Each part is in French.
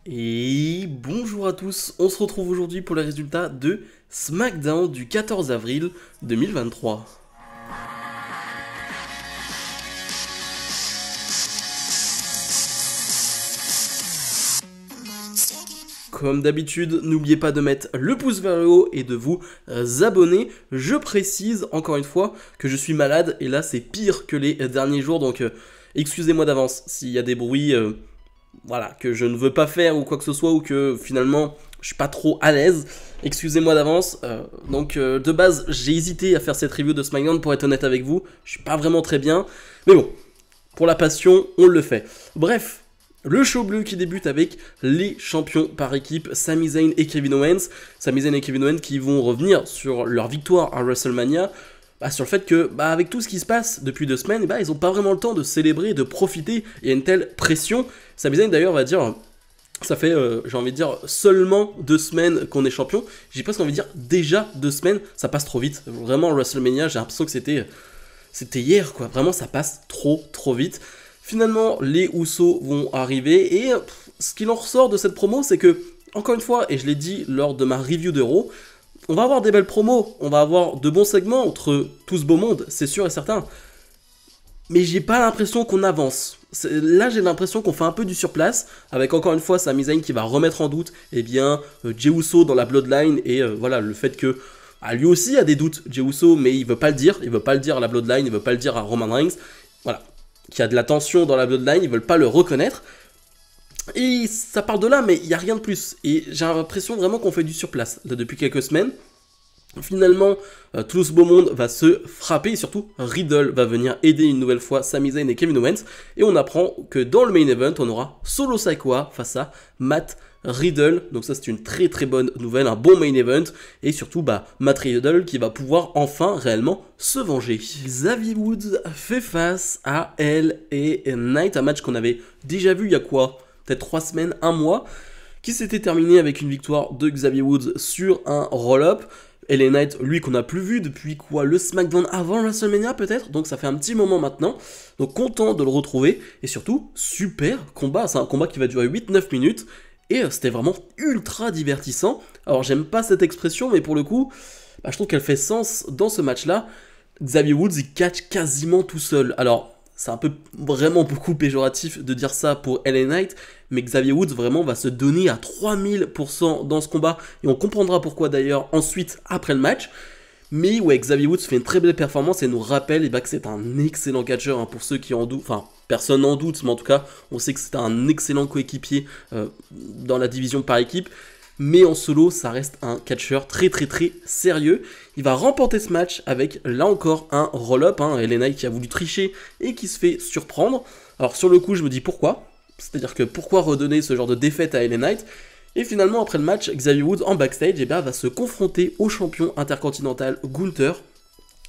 Et bonjour à tous, on se retrouve aujourd'hui pour les résultats de SmackDown du 14 avril 2023. Comme d'habitude, n'oubliez pas de mettre le pouce vers le haut et de vous abonner. Je précise encore une fois que je suis malade et là c'est pire que les derniers jours, donc excusez-moi d'avance s'il y a des bruits voilà, que je ne veux pas faire ou quoi que ce soit, ou que finalement je suis pas trop à l'aise. Excusez-moi d'avance. De base, j'ai hésité à faire cette review de SmackDown pour être honnête avec vous. Je suis pas vraiment très bien. Mais bon, pour la passion, on le fait. Bref, le show bleu qui débute avec les champions par équipe, Sami Zayn et Kevin Owens. Sami Zayn et Kevin Owens qui vont revenir sur leur victoire à WrestleMania. Sur le fait que, avec tout ce qui se passe depuis 2 semaines, ils n'ont pas vraiment le temps de célébrer, de profiter. Il y a une telle pression. Sami Zayn d'ailleurs va dire, ça fait, j'ai envie de dire, seulement 2 semaines qu'on est champion. J'ai presque envie de dire, déjà 2 semaines, ça passe trop vite. Vraiment, WrestleMania, j'ai l'impression que c'était hier, quoi. Vraiment, ça passe trop vite. Finalement, les Usos vont arriver et ce qu'il en ressort de cette promo, c'est que, encore une fois, et je l'ai dit lors de ma review d'Euro, on va avoir des belles promos, on va avoir de bons segments entre tout ce beau monde, c'est sûr et certain. Mais j'ai pas l'impression qu'on avance. Là, j'ai l'impression qu'on fait un peu du surplace, avec encore une fois Sami Zayn qui va remettre en doute Jey Uso dans la Bloodline, et voilà, le fait que lui aussi a des doutes, Jey Uso, mais il veut pas le dire à la Bloodline, il veut pas le dire à Roman Reigns, voilà, qu'il y a de la tension dans la Bloodline, ils veulent pas le reconnaître. Et ça part de là, mais il n'y a rien de plus. Et j'ai l'impression vraiment qu'on fait du surplace là, depuis quelques semaines. Finalement, tout ce beau monde va se frapper et surtout Riddle va venir aider une nouvelle fois Sami Zayn et Kevin Owens. Et on apprend que dans le main event, on aura Solo Sikoa face à Matt Riddle. Donc ça c'est une très bonne nouvelle, un bon main event. Et surtout Matt Riddle qui va pouvoir enfin réellement se venger. Xavier Woods fait face à LA Knight, un match qu'on avait déjà vu il y a quoi, peut-être 3 semaines, 1 mois, qui s'était terminé avec une victoire de Xavier Woods sur un roll-up. LA Knight, lui qu'on n'a plus vu depuis quoi, le SmackDown avant WrestleMania peut-être, donc ça fait un petit moment maintenant, donc content de le retrouver, et surtout, super combat, c'est un combat qui va durer 8-9 minutes, et c'était vraiment ultra divertissant. Alors j'aime pas cette expression, mais pour le coup, je trouve qu'elle fait sens dans ce match-là. Xavier Woods, il catch quasiment tout seul, alors c'est un peu vraiment beaucoup péjoratif de dire ça pour LA Knight, mais Xavier Woods vraiment va se donner à 3000% dans ce combat, et on comprendra pourquoi d'ailleurs ensuite après le match. Mais ouais, Xavier Woods fait une très belle performance et nous rappelle que c'est un excellent catcheur, pour ceux qui en doutent, enfin personne n'en doute, mais en tout cas on sait que c'est un excellent coéquipier dans la division par équipe. Mais en solo, ça reste un catcheur très sérieux. Il va remporter ce match avec, là encore, un roll-up. LA Knight qui a voulu tricher et qui se fait surprendre. Alors sur le coup, je me dis pourquoi. C'est-à-dire que pourquoi redonner ce genre de défaite à LA Knight. Et finalement, après le match, Xavier Woods, en backstage, va se confronter au champion intercontinental Gunther.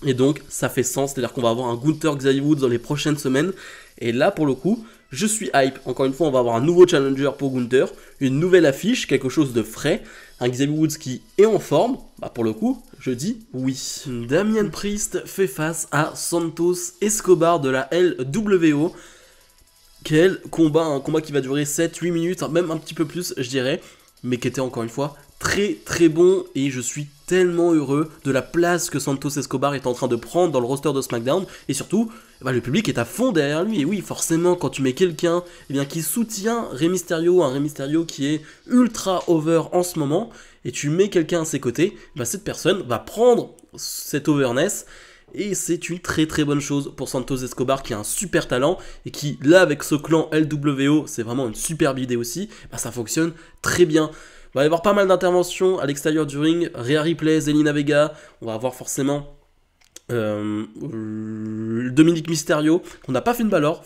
Et donc, ça fait sens. C'est-à-dire qu'on va avoir un Gunther Xavier Woods dans les prochaines semaines. Et là, pour le coup, je suis hype. Encore une fois, on va avoir un nouveau challenger pour Gunther, une nouvelle affiche, quelque chose de frais, un Xavier Woods qui est en forme. Pour le coup, je dis oui. Damian Priest fait face à Santos Escobar de la LWO. Quel combat, un combat qui va durer 7-8 minutes, même un petit peu plus, je dirais, mais qui était encore une fois très bon, et je suis tellement heureux de la place que Santos Escobar est en train de prendre dans le roster de SmackDown, et surtout, le public est à fond derrière lui, et oui, forcément, quand tu mets quelqu'un qui soutient Rey Mysterio, un Rey Mysterio qui est ultra over en ce moment, et tu mets quelqu'un à ses côtés, cette personne va prendre cette overness, et c'est une très bonne chose pour Santos Escobar qui a un super talent et qui, là avec ce clan LWO, c'est vraiment une superbe idée aussi, ça fonctionne très bien. Il va y avoir pas mal d'interventions à l'extérieur du ring, Rhea Ripley, Zelina Vega, on va avoir forcément Dominic Mysterio, qu'on n'a pas Finn Balor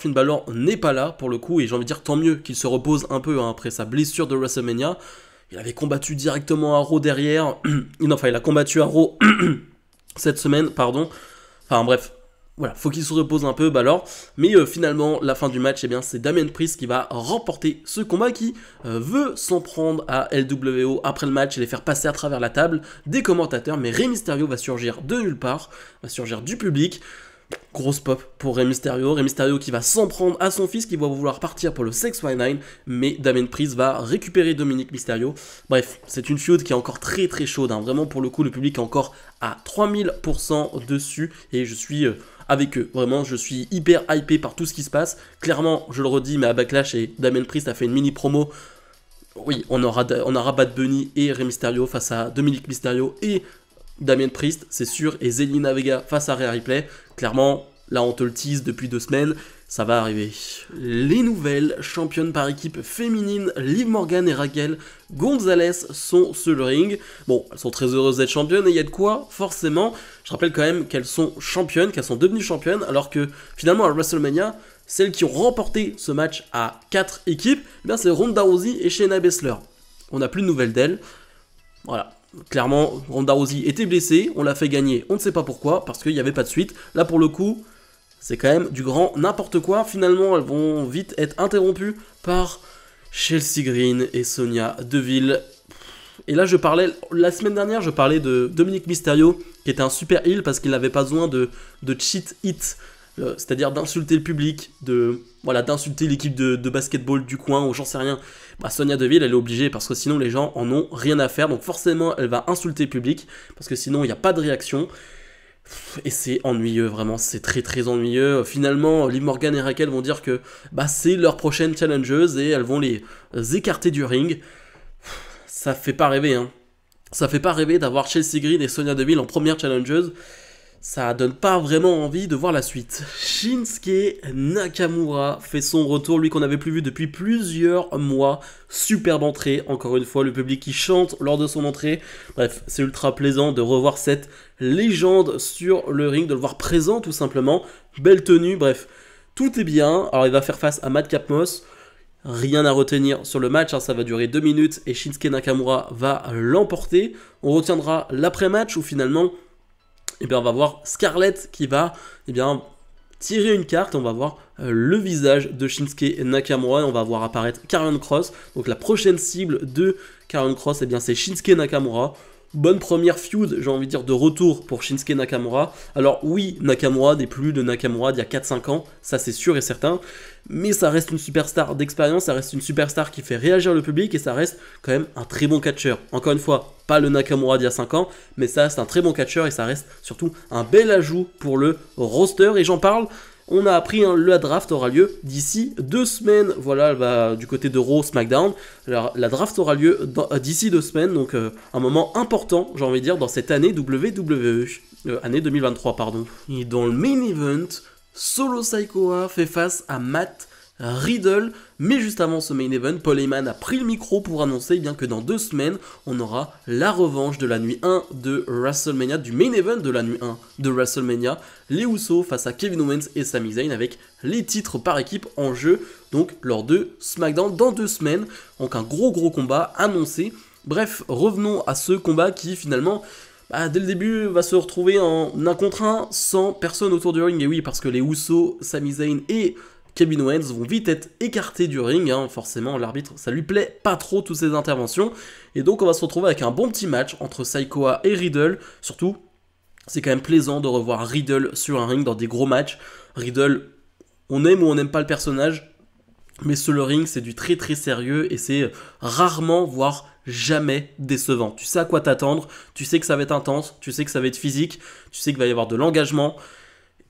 n'est pas là pour le coup, et j'ai envie de dire tant mieux qu'il se repose un peu après sa blessure de WrestleMania. Il avait combattu directement à Raw derrière, il a combattu à Raw cette semaine, pardon. Enfin bref, voilà, faut qu'il se repose un peu, Balor. Mais finalement, la fin du match, c'est Damian Priest qui va remporter ce combat, qui veut s'en prendre à LWO après le match et les faire passer à travers la table des commentateurs. Mais Rey Mysterio va surgir de nulle part, va surgir du public. grosse pop pour Rey Mysterio. Rey Mysterio qui va s'en prendre à son fils, qui va vouloir partir pour le 619, mais Damien Priest va récupérer Dominic Mysterio. Bref, c'est une feud qui est encore très très chaude, hein. Vraiment pour le coup le public est encore à 3000% dessus, et je suis avec eux. Vraiment, je suis hyper hypé par tout ce qui se passe. Clairement, je le redis, mais à Backlash, et Damien Priest a fait une mini promo. Oui, on aura Bad Bunny et Rey Mysterio face à Dominic Mysterio et Damien Priest, c'est sûr, et Zelina Vega face à Rhea Ripley. Clairement, là on te le tease depuis 2 semaines, ça va arriver. Les nouvelles championnes par équipe féminines, Liv Morgan et Raquel Gonzalez sont sur le ring. Bon, elles sont très heureuses d'être championnes et il y a de quoi, forcément. Je rappelle quand même qu'elles sont championnes, qu'elles sont devenues championnes, alors que finalement à WrestleMania, celles qui ont remporté ce match à 4 équipes, eh bien c'est Ronda Rousey et Shayna Baszler. On n'a plus de nouvelles d'elles. Voilà. Clairement, Ronda Rousey était blessée, on l'a fait gagner, on ne sait pas pourquoi, parce qu'il n'y avait pas de suite. Là, pour le coup, c'est quand même du grand n'importe quoi. Finalement, elles vont vite être interrompues par Chelsea Green et Sonya Deville. Et là, la semaine dernière, je parlais de Dominic Mysterio, qui était un super heel parce qu'il n'avait pas besoin de cheat hit. C'est-à-dire d'insulter le public, d'insulter l'équipe de basketball du coin ou j'en sais rien. Bah, Sonya Deville, elle est obligée parce que sinon les gens en ont rien à faire. Donc forcément, elle va insulter le public parce que sinon il n'y a pas de réaction. Et c'est ennuyeux, vraiment, c'est très très ennuyeux. Finalement, Liv Morgan et Raquel vont dire que c'est leur prochaine challengeuse et elles vont les écarter du ring. Ça fait pas rêver, hein. Ça fait pas rêver d'avoir Chelsea Green et Sonya Deville en première challengeuse. Ça donne pas vraiment envie de voir la suite. Shinsuke Nakamura fait son retour, lui qu'on avait plus vu depuis plusieurs mois. Superbe entrée, encore une fois, le public qui chante lors de son entrée. Bref, c'est ultra plaisant de revoir cette légende sur le ring, de le voir présent tout simplement. Belle tenue, bref, tout est bien. Alors il va faire face à Madcap Moss. Rien à retenir sur le match, hein, ça va durer 2 minutes et Shinsuke Nakamura va l'emporter. On retiendra l'après-match où finalement... on va voir Scarlett qui va tirer une carte, on va voir le visage de Shinsuke Nakamura, et on va voir apparaître Karrion Kross. Donc la prochaine cible de Karrion Kross, c'est Shinsuke Nakamura. Bonne première feud, j'ai envie de dire, de retour pour Shinsuke Nakamura. Alors oui, Nakamura n'est plus de Nakamura d'il y a 4-5 ans, ça c'est sûr et certain, mais ça reste une superstar d'expérience, ça reste une superstar qui fait réagir le public, et ça reste quand même un très bon catcheur. Encore une fois, pas le Nakamura d'il y a 5 ans, mais ça reste un très bon catcheur, et ça reste surtout un bel ajout pour le roster, et j'en parle... On a appris, la draft aura lieu d'ici 2 semaines. Voilà, elle va du côté de Raw, SmackDown. Alors, la draft aura lieu d'ici 2 semaines, donc un moment important, j'ai envie de dire, dans cette année WWE. Année 2023, pardon. Et dans le main event, Solo Sikoa fait face à Matt Riddle. Mais juste avant ce main event, Paul Heyman a pris le micro pour annoncer que dans 2 semaines, on aura la revanche de la nuit 1 de WrestleMania, du main event de la nuit 1 de WrestleMania, les Usos face à Kevin Owens et Sami Zayn avec les titres par équipe en jeu, donc lors de SmackDown dans 2 semaines, donc un gros combat annoncé. Bref, revenons à ce combat qui finalement... dès le début, va se retrouver en 1 contre 1 sans personne autour du ring, et oui, parce que les Usos, Sami Zayn et Kevin Owens vont vite être écartés du ring, hein. Forcément l'arbitre ça lui plaît pas trop toutes ces interventions, et donc on va se retrouver avec un bon petit match entre Sikoa et Riddle. Surtout c'est quand même plaisant de revoir Riddle sur un ring dans des gros matchs. Riddle, on aime ou on n'aime pas le personnage, mais sur le ring c'est du très très sérieux et c'est rarement voire jamais décevant. Tu sais à quoi t'attendre, tu sais que ça va être intense, tu sais que ça va être physique, tu sais qu'il va y avoir de l'engagement,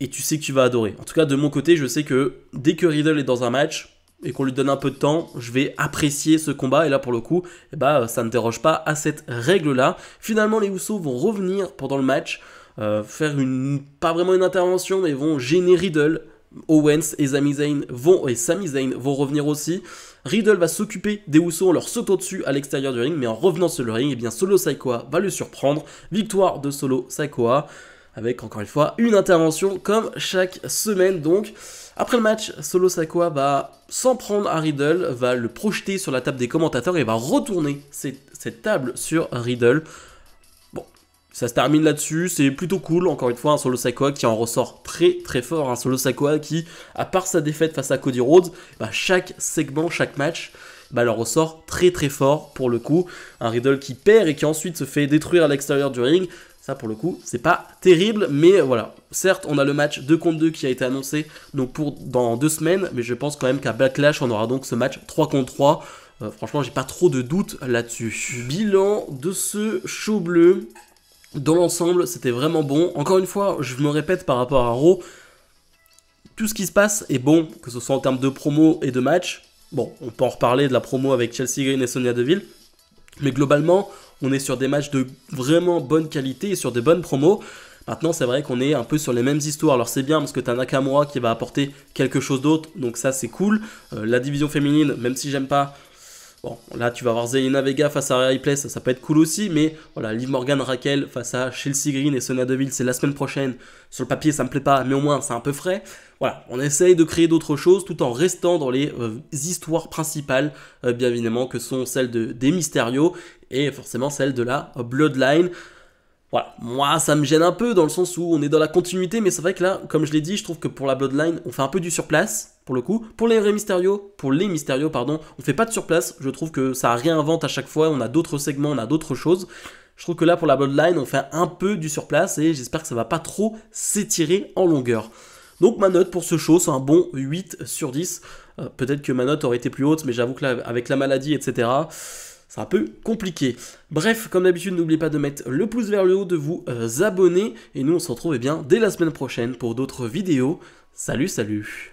et tu sais que tu vas adorer. En tout cas, de mon côté, je sais que dès que Riddle est dans un match et qu'on lui donne un peu de temps, je vais apprécier ce combat. Et là, pour le coup, ça ne déroge pas à cette règle-là. Finalement, les Usos vont revenir pendant le match, faire pas vraiment une intervention, mais vont gêner Riddle. Owens et Sami Zayn vont revenir aussi. Riddle va s'occuper des Usos en leur sautant dessus à l'extérieur du ring, mais en revenant sur le ring, Solo Sikoa va le surprendre. Victoire de Solo Sikoa, avec encore une fois une intervention comme chaque semaine. Donc après le match, Solo Sikoa va s'en prendre à Riddle, va le projeter sur la table des commentateurs et va retourner cette table sur Riddle. Bon, ça se termine là-dessus, c'est plutôt cool. Encore une fois, un Solo Sikoa qui en ressort très très fort, un Solo Sikoa qui, à part sa défaite face à Cody Rhodes, chaque segment, chaque match leur ressort très très fort pour le coup. Un Riddle qui perd et qui ensuite se fait détruire à l'extérieur du ring. Ça pour le coup, c'est pas terrible, mais voilà. Certes, on a le match 2 contre 2 qui a été annoncé donc dans 2 semaines, mais je pense quand même qu'à Backlash, on aura donc ce match 3 contre 3. Franchement, j'ai pas trop de doutes là-dessus. Bilan de ce show bleu. Dans l'ensemble, c'était vraiment bon. Encore une fois, je me répète par rapport à Raw, tout ce qui se passe est bon, que ce soit en termes de promo et de match. Bon, on peut en reparler de la promo avec Chelsea Green et Sonya Deville, mais globalement, on est sur des matchs de vraiment bonne qualité et sur des bonnes promos. Maintenant, c'est vrai qu'on est un peu sur les mêmes histoires. Alors c'est bien parce que tu as Nakamura qui va apporter quelque chose d'autre, donc ça c'est cool. La division féminine, même si j'aime pas... Bon, là tu vas avoir Zelina Vega face à Rhea Ripley, ça peut être cool aussi, mais voilà, Liv Morgan, Raquel face à Chelsea Green et Sonya Deville, c'est la semaine prochaine. Sur le papier, ça me plaît pas, mais au moins c'est un peu frais. Voilà, on essaye de créer d'autres choses tout en restant dans les histoires principales, bien évidemment, que sont celles des Mysterio et forcément celles de la Bloodline. Voilà, moi ça me gêne un peu dans le sens où on est dans la continuité, mais c'est vrai que là, comme je l'ai dit, je trouve que pour la Bloodline, on fait un peu du surplace, pour le coup. Pour les Mysterio, on fait pas de surplace, je trouve que ça réinvente à chaque fois, on a d'autres segments, on a d'autres choses. Je trouve que là, pour la Bloodline, on fait un peu du surplace et j'espère que ça va pas trop s'étirer en longueur. Donc ma note pour ce show, c'est un bon 8 sur 10. Peut-être que ma note aurait été plus haute, mais j'avoue que là, avec la maladie, etc., c'est un peu compliqué. Bref, comme d'habitude, n'oubliez pas de mettre le pouce vers le haut, de vous abonner. Et nous, on se retrouve bien dès la semaine prochaine pour d'autres vidéos. Salut, salut!